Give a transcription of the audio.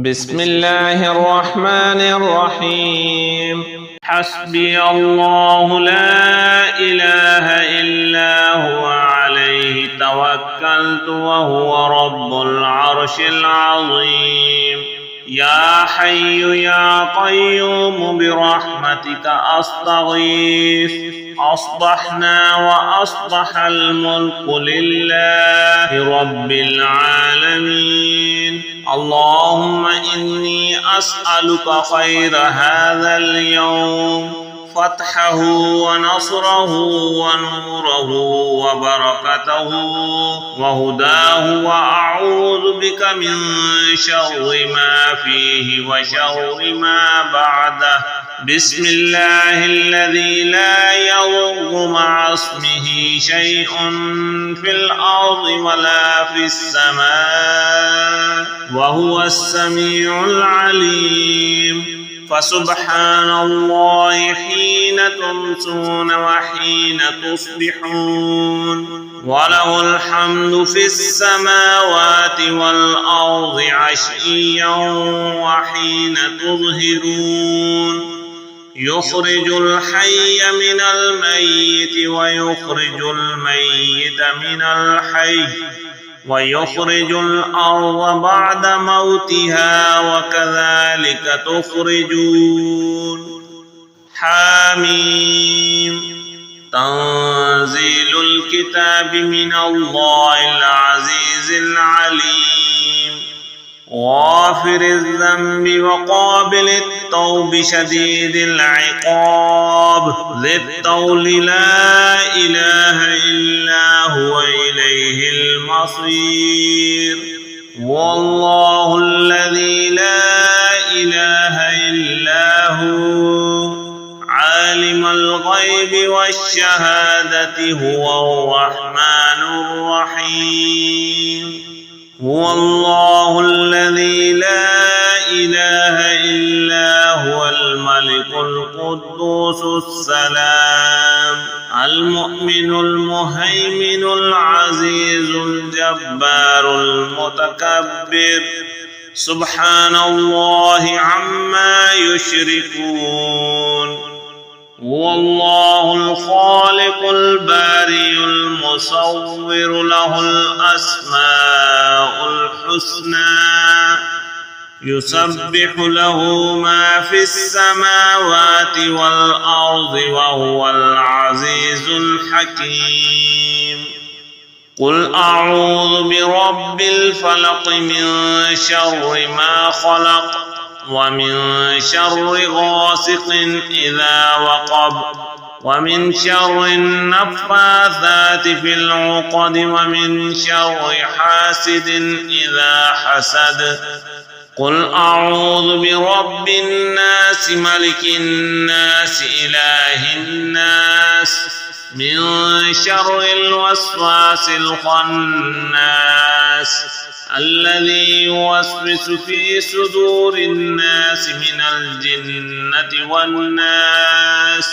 بسم الله الرحمن الرحيم. حسبي الله لا إله إلا هو عليه توكلت وهو رب العرش العظيم. يا حي يا قيوم برحمتك أستغيث. أصبحنا وأصبح الملك لله رب العالمين. اللهم إني أسألك خير هذا اليوم، فتحه ونصره ونوره وبركته وهداه، وأعوذ بك من شر ما فيه وشر ما بعده. بسم الله الذي لا يضر مع اسمه شيء في الأرض ولا في السماء وهو السميع العليم. فسبحان الله حين تمسون وحين تصبحون، وله الحمد في السماوات والأرض عشيا وحين تظهرون. يخرج الحي من الميت ويخرج الميت من الحي ويخرج الأرض بعد موتها وكذلك تخرجون. حاميم. تنزيل الكتاب من الله العزيز العليم، غافر الذنب وقابل التوب شديد العقاب، ذي الطول لا إله إلا هو إليه المصير. والله الذي لا إله إلا هو عالم الغيب والشهادة هو الرحمن الرحيم. هو الله الذي لا إله إلا هو الملك القدوس السلام المؤمن المهيمن العزيز الجبار المتكبر. سبحان الله عما يشركون. هو الله الخالق البارئ المصور، له الأسماء الحسنى، يسبح له ما في السماوات والأرض وهو العزيز الحكيم. قل أعوذ برب الفلق من شر ما خلق، ومن شر غاسق إذا وقب، ومن شر النفاثات في العقد، ومن شر حاسد إذا حسد. قل أعوذ برب الناس ملك الناس إله الناس من شر الوسواس الخناس الذي يوسوس في صدور الناس من الجنة والناس.